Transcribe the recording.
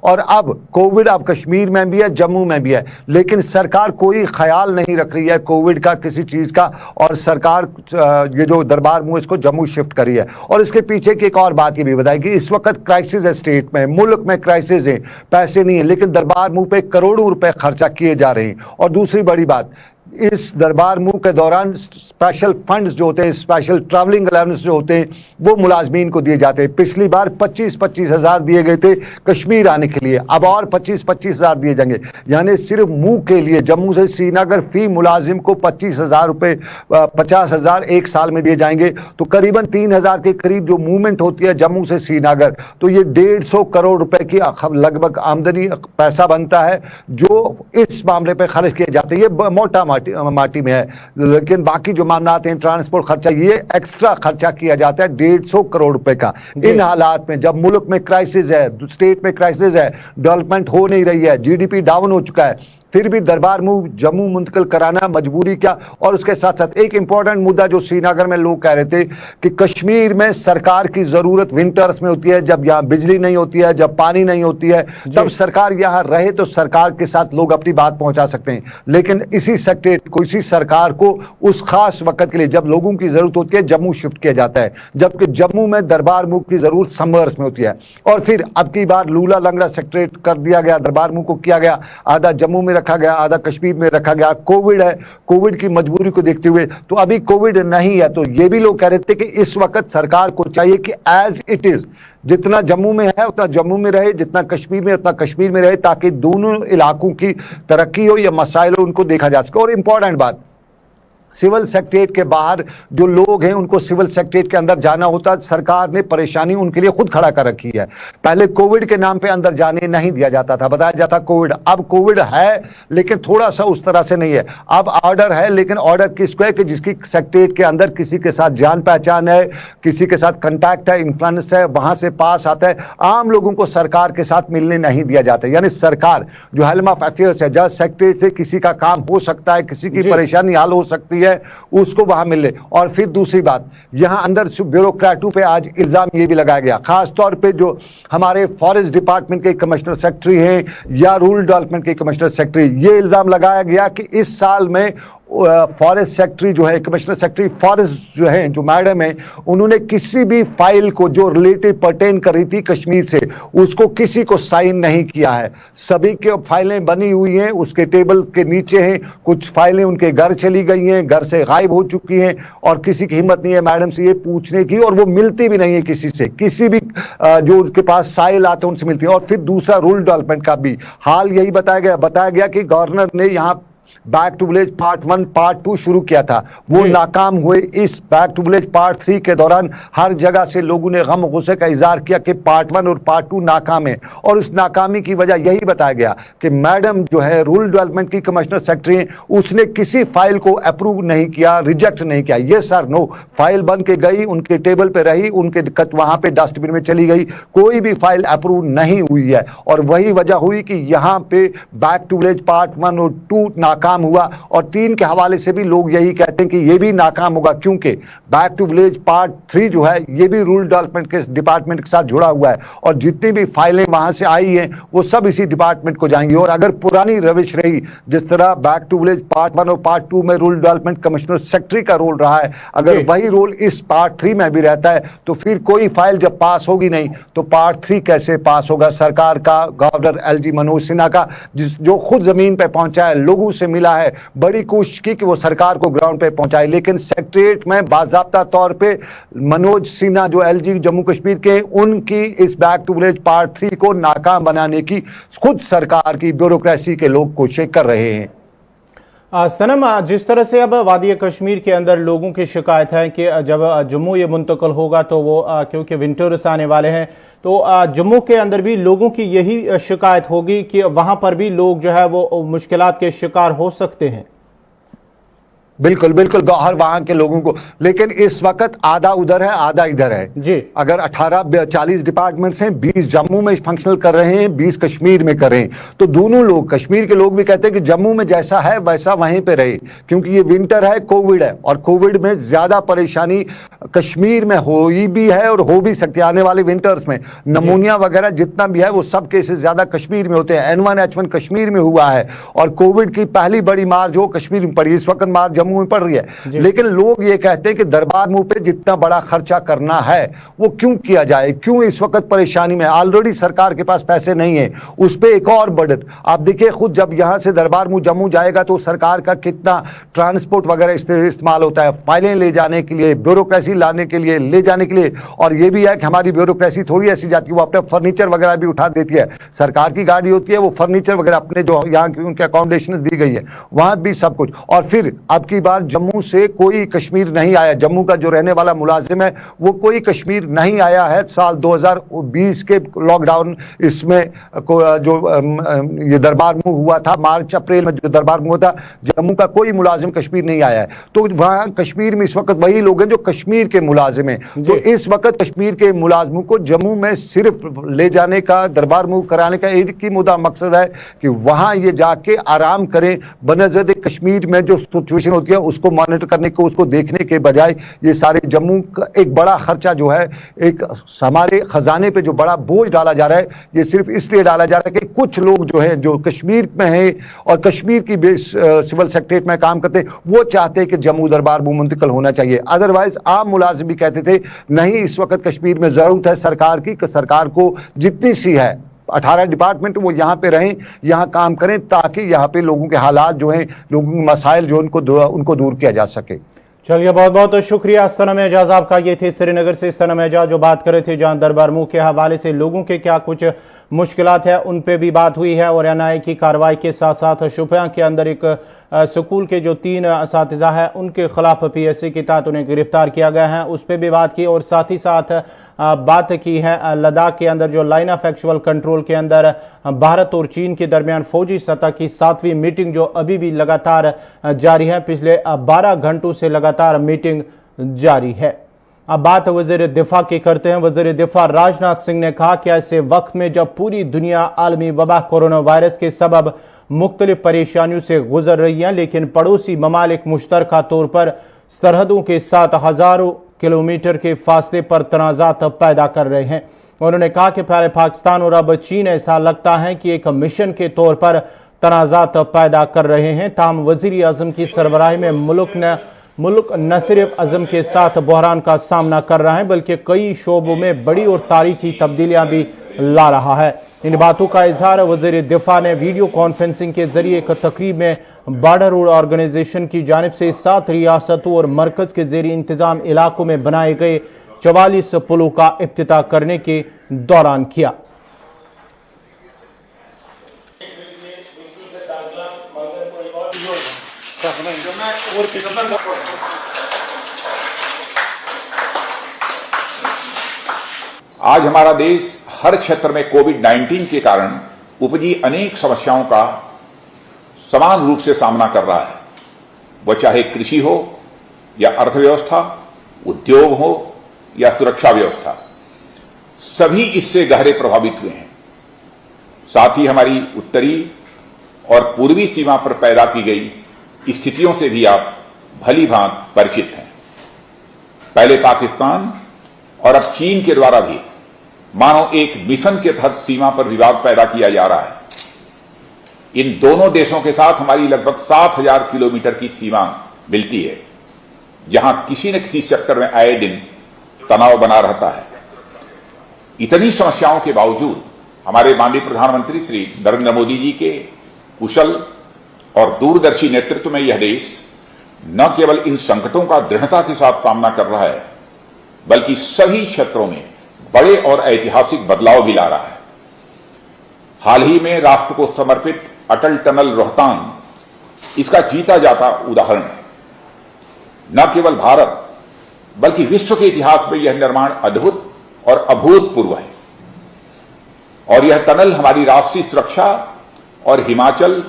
और अब कोविड अब कश्मीर में भी है, जम्मू में भी है, लेकिन सरकार कोई ख्याल नहीं रख रही है कोविड का, किसी चीज का। और सरकार ये जो दरबार मूव इसको जम्मू शिफ्ट करी है। और इसके पीछे की एक और बात ये भी बताई कि इस वक्त क्राइसिस है, स्टेट में, मुल्क में क्राइसिस है, पैसे नहीं है, लेकिन दरबार मूव पे करोड़ों रुपए खर्चा किए जा रहे हैं। और दूसरी बड़ी बात, इस दरबार मूव के दौरान स्पेशल फंड्स जो होते हैं, स्पेशल ट्रैवलिंग अलाउंस जो होते हैं, वो मुलाजमीन को दिए जाते हैं। पिछली बार 25-25 हजार दिए गए थे कश्मीर आने के लिए, अब और 25-25 हजार दिए जाएंगे। यानी सिर्फ मूव के लिए जम्मू से श्रीनगर फी मुलाजिम को 25 हजार रुपए, 50 हजार एक साल में दिए जाएंगे। तो करीबन 3 हजार के करीब जो मूवमेंट होती है जम्मू से श्रीनगर, तो ये 150 करोड़ रुपए की लगभग आमदनी, पैसा बनता है जो इस मामले पर खर्च किए जाते हैं। ये मोटा माटी में है, लेकिन बाकी जो मामलात हैं, ट्रांसपोर्ट खर्चा, ये एक्स्ट्रा खर्चा किया जाता है 150 करोड़ रुपए का। इन हालात में जब मुल्क में क्राइसिस है, स्टेट में क्राइसिस है, डेवलपमेंट हो नहीं रही है, जीडीपी डाउन हो चुका है, फिर भी दरबार मूव जम्मू मुंतकिल कराना मजबूरी क्या। और उसके साथ साथ एक इंपॉर्टेंट मुद्दा जो श्रीनगर में लोग कह रहे थे कि कश्मीर में सरकार की जरूरत विंटर्स में होती है, जब यहाँ बिजली नहीं होती है, जब पानी नहीं होती है, तब सरकार यहाँ रहे तो सरकार के साथ लोग अपनी बात पहुंचा सकते हैं। लेकिन इसी सेक्रेट को, इसी सरकार को उस खास वक्त के लिए जब लोगों की जरूरत होती है जम्मू शिफ्ट किया जाता है, जबकि जम्मू में दरबार मूव की जरूरत समर्स में होती है। और फिर अब की बार लूला लंगड़ा सेक्रेट कर दिया गया, दरबार मूव को किया गया, आधा जम्मू में रखा गया, आधा कश्मीर में रखा गया। कोविड है, कोविड की मजबूरी को देखते हुए, तो अभी कोविड नहीं है, तो ये भी लोग कह रहे थे कि इस वक्त सरकार को चाहिए कि एज इट इज, जितना जम्मू में है उतना जम्मू में रहे, जितना कश्मीर में उतना कश्मीर में रहे, ताकि दोनों इलाकों की तरक्की हो या मसाइल हो, उनको देखा जा सके। और इंपॉर्टेंट बात, सिविल सेक्रेटरीट के बाहर जो लोग हैं उनको सिविल सेक्रेटरीट के अंदर जाना होता है। सरकार ने परेशानी उनके लिए खुद खड़ा कर रखी है। पहले कोविड के नाम पे अंदर जाने नहीं दिया जाता था, बताया जाता कोविड, अब कोविड है लेकिन थोड़ा सा उस तरह से नहीं है। अब ऑर्डर है, लेकिन ऑर्डर किसको है कि जिसकी सेक्रेटरीट के अंदर किसी के साथ जान पहचान है, किसी के साथ कंटैक्ट है, इन्फ्लुएंस है, वहां से पास आता है। आम लोगों को सरकार के साथ मिलने नहीं दिया जाता। यानी सरकार जो हेल्म ऑफ अफेयर्स है, जहां सेक्रेटरीट से किसी का काम हो सकता है, किसी की परेशानी हल हो सकती है, उसको वहां मिले। और फिर दूसरी बात, यहां अंदर ब्यूरोक्रेटों पे आज इल्जाम ये भी लगाया गया, खास तौर पे जो हमारे फॉरेस्ट डिपार्टमेंट के कमिश्नर सेक्रेटरी हैं या रूरल डेवलपमेंट के कमिश्नर सेक्रेटरी, ये इल्जाम लगाया गया कि इस साल में फॉरेस्ट सेक्रेटरी जो है, कमिश्नर सेक्रेटरी फॉरेस्ट जो है, जो मैडम है, उन्होंने किसी भी फाइल को जो रिलेटिव पर्टेन कर रही थी कश्मीर से, उसको किसी को साइन नहीं किया है। सभी के फाइलें बनी हुई हैं, उसके टेबल के नीचे हैं। कुछ फाइलें उनके घर चली गई हैं, घर से गायब हो चुकी हैं, और किसी की हिम्मत नहीं है मैडम से ये पूछने की, और वो मिलती भी नहीं है किसी से, किसी भी जो उसके पास साइल आते हैं उनसे मिलती है। और फिर दूसरा, रूरल डेवलपमेंट का भी हाल यही बताया गया कि गवर्नर ने यहाँ back to village part 1 part 2 शुरू किया था, वो नाकाम हुए। इस बैक टू विलेज पार्ट 3 के दौरान हर जगह से लोगों ने गम गुस्से का इजहार किया कि पार्ट 1 और पार्ट 2 नाकाम है। और उस नाकामी की वजह यही बताया गया कि मैडम जो है रूरल डेवलपमेंट की कमिश्नर सेक्रेटरी हैं, उसने किसी फाइल को अप्रूव नहीं किया, रिजेक्ट नहीं किया। ये सर नो, फाइल बन के गई, उनके टेबल पे रही, उनके वहां पे डस्टबिन में चली गई, कोई भी फाइल अप्रूव नहीं हुई है। और वही वजह हुई कि यहाँ पे बैक टू विलेज पार्ट 1 और 2 नाकाम हुआ। और 3 के हवाले से भी लोग यही कहते हैं कि ये भी नाकाम होगा, क्योंकि बैक टू विलेज पार्ट 3 जो है ये भी रूरल डेवलपमेंट के डिपार्टमेंट के साथ जुड़ा हुआ है, और जितनी भी फाइलें वहां से आई हैं वो सब इसी डिपार्टमेंट को जाएंगी। और अगर पुरानी रविश रही, जिस तरह बैक टू विलेज पार्ट 1 और पार्ट 2 में रूरल डेवलपमेंट कमिश्नर सेक्रेटरी का रोल रहा है, अगर वही रोल इस पार्ट 3 में भी रहता है, तो फिर कोई फाइल जब पास होगी नहीं तो पार्ट 3 कैसे पास होगा। सरकार का, गवर्नर LG मनोज सिन्हा का, जो खुद जमीन पे पहुंचा है, लोगों से मिला है, बड़ी कोशिश की कि वो सरकार को ग्राउंड पे पहुंचाए, लेकिन सेक्रेटरीट में बाज़ाब्ता तौर पे मनोज सिन्हा जो LG जम्मू कश्मीर के, उनकी इस बैक टू विलेज पार्ट 3 को नाकाम बनाने की खुद सरकार की ब्यूरोक्रेसी के लोग कोशिश कर रहे हैं। सनम, जिस तरह से अब वादी कश्मीर के अंदर लोगों की शिकायत है कि जब जम्मू ये मुंतकिल होगा तो वो क्योंकि विंटर्स आने वाले हैं, तो जम्मू के अंदर भी लोगों की यही शिकायत होगी कि वहां पर भी लोग जो है वो मुश्किलात के शिकार हो सकते हैं। बिल्कुल बिल्कुल, हर वहां के लोगों को, लेकिन इस वक्त आधा उधर है आधा इधर है जी। अगर 18-40 डिपार्टमेंट्स हैं, 20 जम्मू में फंक्शनल कर रहे हैं, 20 कश्मीर में कर रहे हैं, तो दोनों लोग, कश्मीर के लोग भी कहते हैं कि जम्मू में जैसा है वैसा वहीं पे रहे, क्योंकि ये विंटर है, कोविड है, और कोविड में ज्यादा परेशानी कश्मीर में हो ही भी है और हो भी सकती है आने वाले विंटर्स में। नमूनिया वगैरह जितना भी है वो सब केसेस ज्यादा कश्मीर में होते हैं। N1H1 कश्मीर में हुआ है और कोविड की पहली बड़ी मार जो कश्मीर में पड़ी, इस वक्त मार जम्मू में पड़ रही है। लेकिन लोग ये कहते हैं कि दरबार मुंह पे जितना बड़ा खर्चा करना है वो क्यों किया जाए, क्यों इस वक्त परेशानी में, ऑलरेडी सरकार के पास पैसे नहीं है, उस पर एक और बर्डन। आप देखिए खुद जब यहां से दरबार मुंह जम्मू जाएगा तो सरकार का कितना ट्रांसपोर्ट वगैरह इस्तेमाल होता है, फाइलें ले जाने के लिए, ब्यूरोक्रेसी लाने के लिए, ले जाने के लिए। और ये भी है कि हमारी ब्यूरोक्रेसी थोड़ी ऐसी जाती है वो अपने फर्नीचर वगैरह भी उठा देती है। सरकार की गाड़ी होती है, वो फर्नीचर वगैरह अपने जो यहाँ की उनके अकोमोडेशन दी गई है वहां भी सब कुछ। और फिर अब की बार जम्मू से कोई कश्मीर नहीं आया, जम्मू का जो रहने वाला मुलाजिम है वो कोई कश्मीर नहीं आया है। साल 2020 के लॉकडाउन इसमें जो ये दरबार मुंह हुआ था, मार्च अप्रैल में जो दरबार मुंह था, जम्मू का कोई मुलाजिम कश्मीर नहीं आया है। तो वहां कश्मीर में इस वक्त वही लोग हैं जो कश्मीर के मुलाजिम हैं। तो इस वक्त कश्मीर के मुलाजिमों को जम्मू में सिर्फ ले जाने का, दरबार मुंह कराने का एक ही मुद्दा मकसद है कि वहां ये जाके आराम करें, बनज़द कश्मीर में जो सिचुएशन होती है उसको मॉनिटर करने को, उसको देखने के बजाय ये सारे जम्मू का एक बड़ा खर्चा जो है, एक हमारे खजाने पे जो बड़ा बोझ डाला जा रहा है, ये सिर्फ इसलिए डाला जा रहा है कि कुछ लोग जो है जो कश्मीर में हैं और कश्मीर की सिविल सेक्रेटरीट में काम करते हैं वो चाहते हैं कि जम्मू दरबार मुंह मुंतकिल होना चाहिए। अदरवाइज आम मुलाजिम भी कहते थे नहीं, इस वक्त कश्मीर में जरूरत है सरकार की कि सरकार को जितनी सी है 18 डिपार्टमेंट वो यहाँ पे रहें, यहाँ काम करें ताकि यहाँ पे लोगों के हालात जो हैं, लोगों के मसाइल जो उनको दूर किया जा सके। चलिए बहुत बहुत शुक्रिया सनम एजाज आपका। ये थे श्रीनगर से सनम एजाज जो बात कर रहे थे जहां दरबार मुंह के हवाले से लोगों के क्या कुछ मुश्किलात है उन पे भी बात हुई है। और एनआईए की कार्रवाई के साथ साथ शोपियां के अंदर एक स्कूल के जो 3 असातिज़ा है उनके खिलाफ PSC के तहत उन्हें गिरफ्तार किया गया है, उस पर भी बात की। और साथ ही साथ बात की है लद्दाख के अंदर जो लाइन ऑफ एक्चुअल कंट्रोल के अंदर भारत और चीन के दरमियान फौजी सतह की 7वीं मीटिंग जो अभी भी लगातार जारी है, पिछले 12 घंटों से लगातार मीटिंग जारी है। अब बात वज़ीर दिफा की करते हैं। वज़ीर दिफा राजनाथ सिंह ने कहा कि ऐसे वक्त में जब पूरी दुनिया आलमी वबा कोरोना वायरस के सबब मुख्तलिफ परेशानियों से गुजर रही है, लेकिन पड़ोसी ममालिक मुश्तरका तौर पर सरहदों के साथ हजारों किलोमीटर के फासले पर तनाज़ात पैदा कर रहे हैं। उन्होंने कहा कि पहले पाकिस्तान और अब चीन ऐसा लगता है कि एक मिशन के तौर पर तनाज़ात पैदा कर रहे हैं। ताहम वज़ीर आज़म की सरबराही में मुल्क न सिर्फ अज़म के साथ बहरान का सामना कर रहा है बल्कि कई शोबों में बड़ी और तारीखी तब्दीलियां भी ला रहा है। इन बातों का इजहार वज़ीर दिफा ने वीडियो कॉन्फ्रेंसिंग के जरिए एक तकरीब में बॉर्डर रोड ऑर्गेनाइजेशन की जानिब से 7 रियासतों और मरकज के जेरी इंतजाम इलाकों में बनाए गए 44 पुलों का इफ्तिताह करने के दौरान किया। आज हमारा देश हर क्षेत्र में कोविड-19 के कारण उपजी अनेक समस्याओं का समान रूप से सामना कर रहा है। वह चाहे कृषि हो या अर्थव्यवस्था, उद्योग हो या सुरक्षा व्यवस्था, सभी इससे गहरे प्रभावित हुए हैं। साथ ही हमारी उत्तरी और पूर्वी सीमा पर पैदा की गई स्थितियों से भी आप भली भांति परिचित हैं। पहले पाकिस्तान और अब चीन के द्वारा भी मानो एक मिशन के तहत सीमा पर विवाद पैदा किया जा रहा है। इन दोनों देशों के साथ हमारी लगभग 7000 किलोमीटर की सीमा मिलती है, जहां किसी न किसी सेक्टर में आए दिन तनाव बना रहता है। इतनी समस्याओं के बावजूद हमारे माननीय प्रधानमंत्री श्री नरेंद्र मोदी जी के कुशल और दूरदर्शी नेतृत्व में यह देश न केवल इन संकटों का दृढ़ता के साथ सामना कर रहा है बल्कि सभी क्षेत्रों में बड़े और ऐतिहासिक बदलाव भी ला रहा है। हाल ही में राष्ट्र को समर्पित अटल टनल रोहतांग इसका जीता जाता उदाहरण है। न केवल भारत बल्कि विश्व के इतिहास में यह निर्माण अद्भुत और अभूतपूर्व है और यह टनल हमारी राष्ट्रीय सुरक्षा और हिमाचल